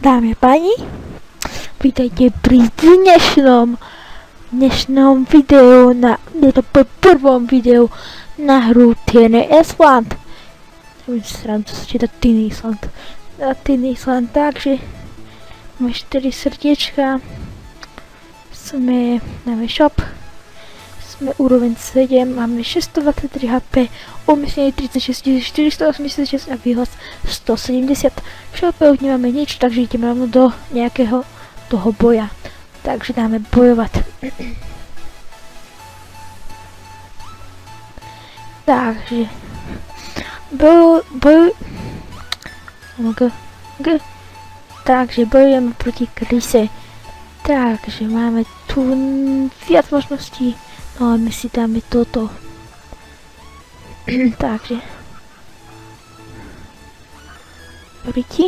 Dámy a páni, vítajte pri dnešnom videu je to po prvom videu na hru Tiny Island. Srám, co sa číta Tiny Island. Tiny Island, takže máme 4 srdiečka, máme shop, sme úroveň 7, máme 623 HP, umiestnenie 36 486 a výhlas 170. V šope už nemáme nič, takže ideme rovno do nejakého toho boja. Takže dáme bojovať. Takže takže bojujeme proti kryse. Takže máme tu viac možností. No a my si dáme toto. Takže. Proti.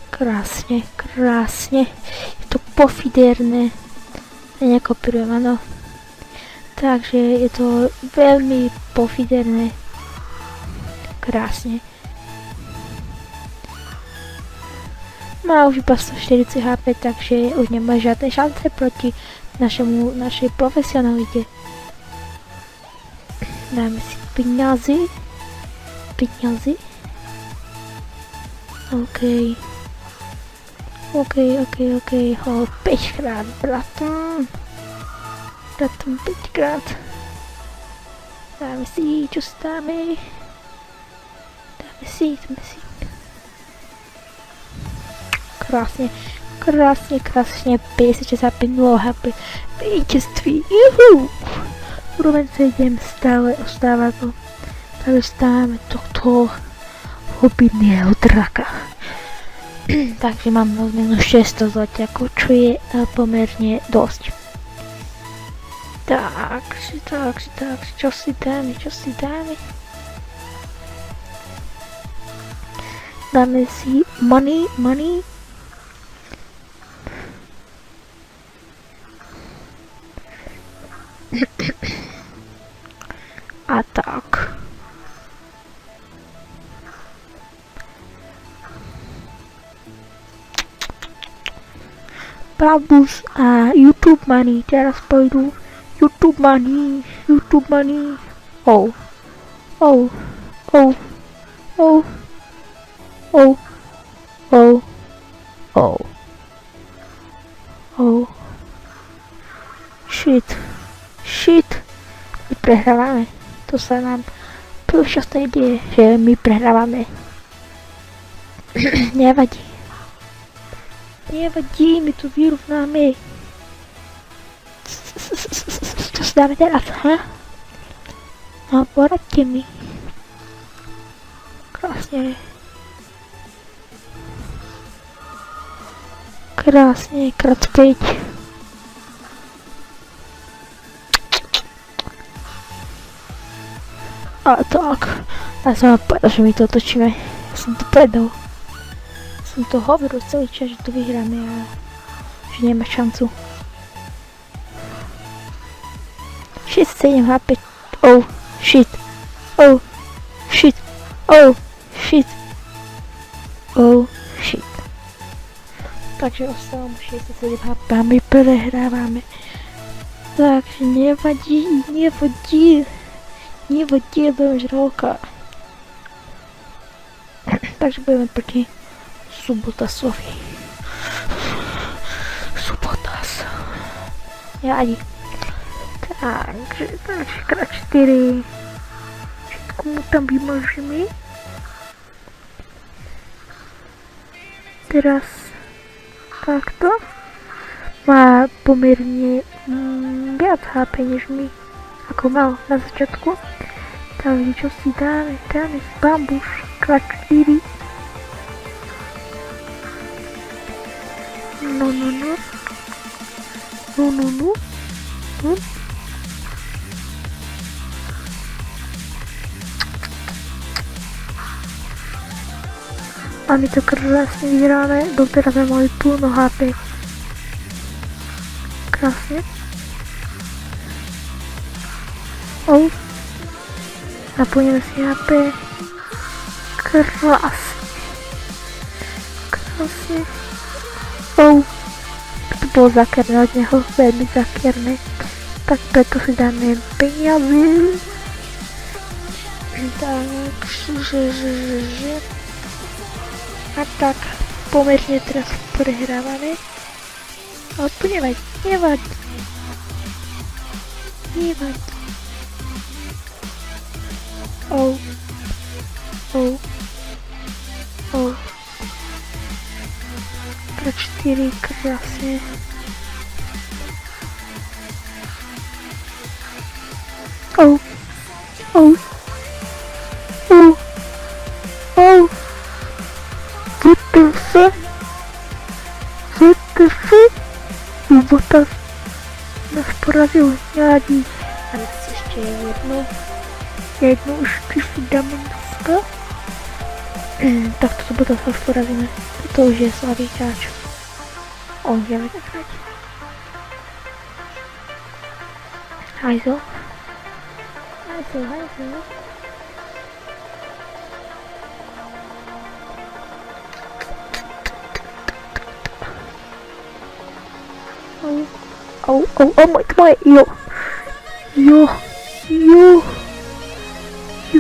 Krásne, krásne. Je to pofiderné. Nekopírujem, áno. Takže je to veľmi pofiderné. Krásne. Má už iba 140 HP, takže už nemá žiadne šance proti našej profesionalite. Dáme si peňazí. OK. Ho 5 krát, bratom 5 krát. Dáme si, čo si dáme? Dáme si. Krásne, 56 HP, 0 HP, víťazství, juhu! Úroveň 7 stále ostáva to, takže stáme tohto hobbyného draka. Takže mám na zmenu 600 zlatiakov, čo je pomerne dosť. Takže, čo si dáme? Dáme si money. A tak. Bambus a YouTube money. Teraz pôjdu YouTube money. Oh. Shit. My prehrávame. To sa nám príliš často nedieje, že my prehrávame. Nevadí, my tu vyrovnáme. Čo si dáme teraz, ha? No, poradte mi. Krásne, krát 5. A tak, ja som vám povedal, že my to otočíme. Ja som to predal. Som to hovoril celý čas, že to vyhráme a že nemá šancu. 6-7 HP. Oh shit. Takže ostávam 67 HP a my prehrávame. Takže nevadí, budem žralka. Takže budeme proti Subotasovi. Nevadí. Takže krát 4. Všetko mu tam vymažíme. Teraz takto. Má pomerne viac HP než my. Ako mal na začiatku. Takže čo si dáme? Dáme si bambus krát 4. No. A my to krásne vyhráme, doteraz sme mali plno HP. Krásne. Naplňujeme si HP. Krásne. Krásne. To bolo zakerné od neho, veľmi zakerné. Tak preto si dáme peniaze. Takže... A tak, pomerne teraz prehrávame. Ale to nevadí. Pre 4 krásne. Botas nás porazil, nevadí. A nás ešte jednu už si dáme na 100. Tak toto Botas nás porazíme. To už je slabý hráč. On vieme tak hrať. Hajzel. Moje, jo. Je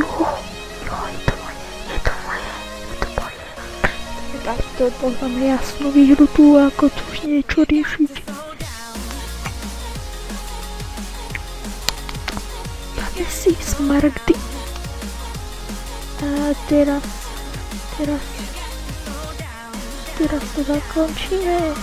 to moje. Tak to mám jasnú výhru tu, ako tu už niečo riešiť. Dáme si smaragdy. A teraz to zakončíme.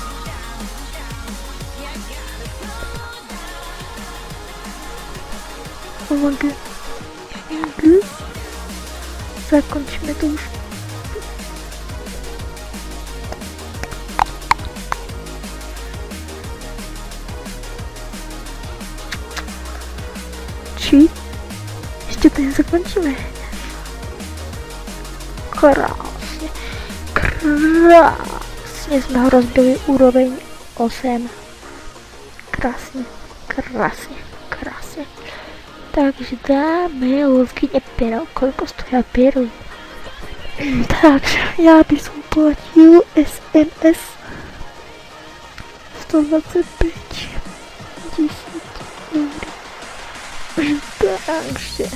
Zakončíme to už. Či? Ešte to nezakončíme. Krásne sme ho rozbili úroveň 8. Krásne. Takže dáme lovkyne perov. Koľko stoja perov? Takže ja by som platil SMS 125 10 eur. Takže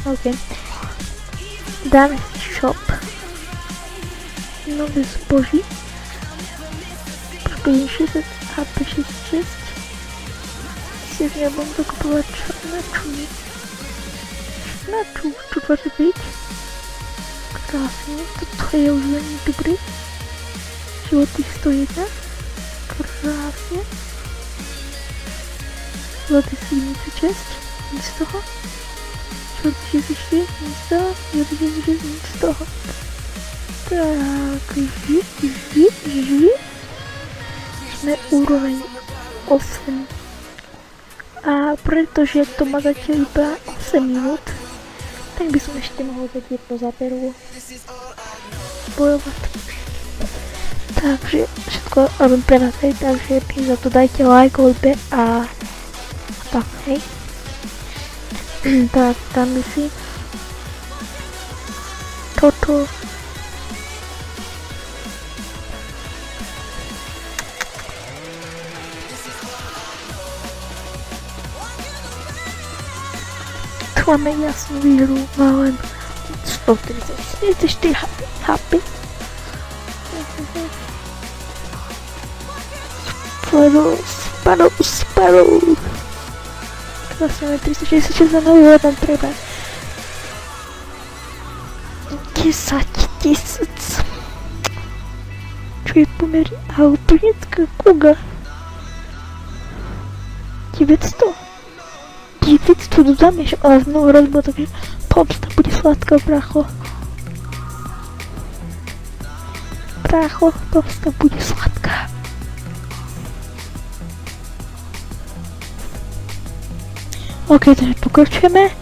OK. Dáme si shop. Nové zboží. Počkej, 60 HP 66. Si z neho budem dokupovať černaču 125. Krásne, toto je už veľmi dobrý. Životých 101. Krásne. Životých 76. Nic z toho. Životých 64. Nic z toho. Životých 66. Nic z toho. Tak, sme úroveň 8. A pretože to má zatiaľ iba 8 minút, tak by som ešte mohol dať jedno za perlu bojovať. Takže všetko robím pre vás, hej, takže mi za to dajte like, odber a tak, hej. Tak, dáme si toto. Máme jasnú výhru, mám len 134 HP. Sparrow. Krásne máme 366 za nový tam treba 10 000. Čo je pomerne a úplnická kuga 900 tu zamieš a znovu rozbilo, takže pomsta bude sladká, bracho. Pomsta bude sladká. OK, takže pokračujeme.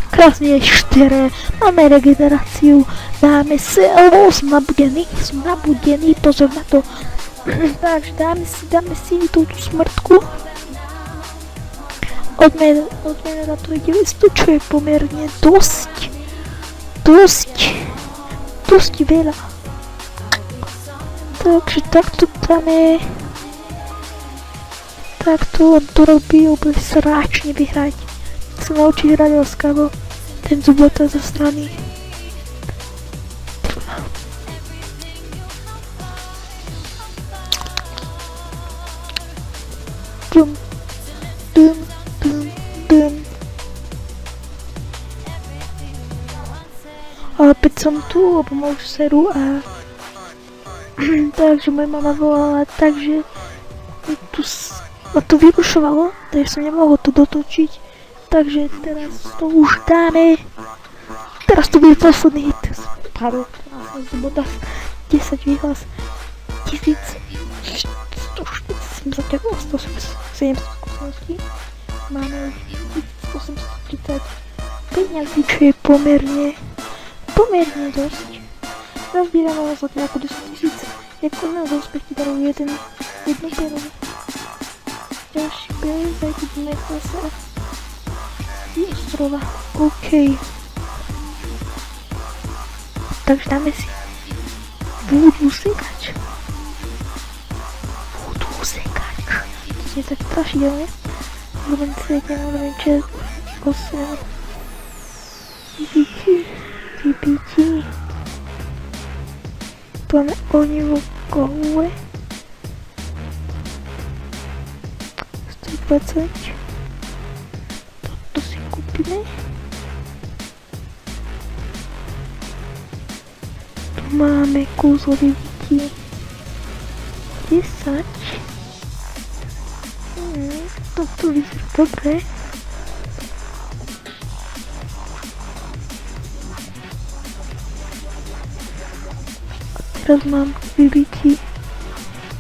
Krásne je 4, máme regeneráciu, dáme si, som nabudený, pozor na to. Takže dáme si túto smrtku. Odmena na to je 900, čo je pomerne dosť dosť veľa. Takže takto dáme. Takto on to robí, bude sráčne vyhrať. Sa naučiť hrať láskavo. Ten Zubota zo strany. Dum, dum, dum, dum. A opäť som tu, lebo moju seru a takže moja mama volala, takže ma to vyrušovalo, takže som nemohol to dotočiť, takže teraz to už dáme. Teraz to bude posledný hit. Pardon, Zubota 10 výhlas 1170 skúseností. Máme 1830 peňazí, čo je pomerne dosť. Rozbírame vás od nejakú 10 000. Jako na úspechy darujú jednu peru. Ďalší peru, zajdeme zase z ostrova. OK. Takže dáme si Voodoo sekač. Voodoo sekač. To je tak strašidelné. Úroveň 7, úroveň 6, 8. Vybíti. Tu máme onivo kohue. 120. Toto si kúpime. Tu máme kúzlo vybíti. 10. Toto vyzerá dobre. Teraz mám vybití.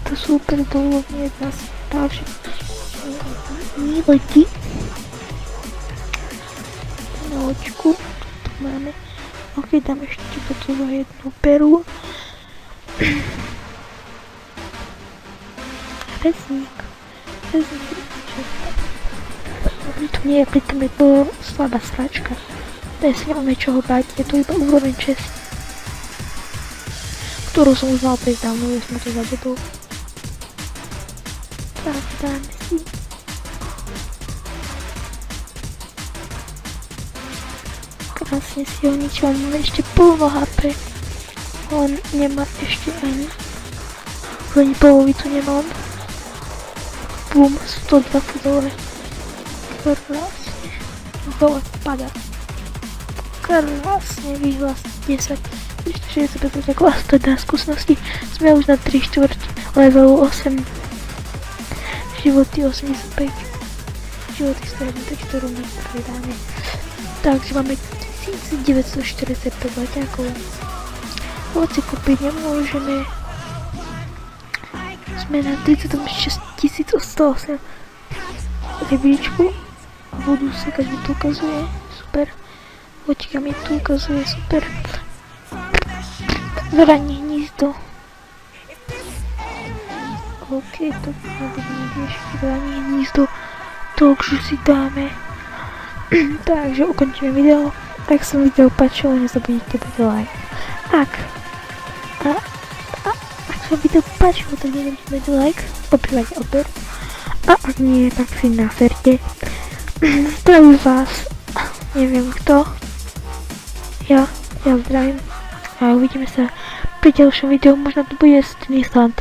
To super dolovne jedna z ďalších lodi. Na loďku. Tu máme. Ok, dám ešte toto za jednu peru. Väzník. Tu nie je, pritom je to slabá sračka. To je si nemáme čoho báť, je to iba úroveň 6. Ktorú som už mal prejsť dávno, už som to zabudol. Tak, dáme si. Krásne si ho ničím, máme ešte plno HP. On nemá ešte ani polovicu nemám. Bum, 120 dole. Krásne. Dole pada. Krásne, výhlas 10. 365 klas, to je na skúsenosti. Sme už na 3/4 levelu 8. Životy 85. Životy 101, ktorú my predáme. Takže máme 1945 leťákov. Hoci kúpiť nemôžeme. Sme na 36 108 rybíčku. Vodu sekať mi tu ukazuje. Super. Loďka mi tu ukazuje. Super. Vranie hnízdo. OK, to nebudeme vranie hnízdo. Takže si dáme. Takže ukončíme video. Ak sa video páčilo, nezabudnite dať like. Ak sa video páčilo, tak nezabudnite dať like. Poprípade odber. A ak nie, tak si naserte. Zdravím vás. Neviem kto. Ja zdravím. A uvidíme sa pri ďalšom videu, možno to bude z Disneyland,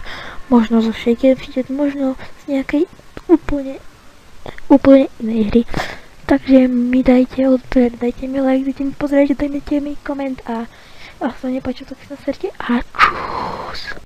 možno zo Shaken Fidget, možno z nejakej úplne inej hry. Takže mi dajte odber, dajte mi like, dajte mi pozrieť, dajte mi koment a ak sa nepáčilo, tak sa naserte a čus.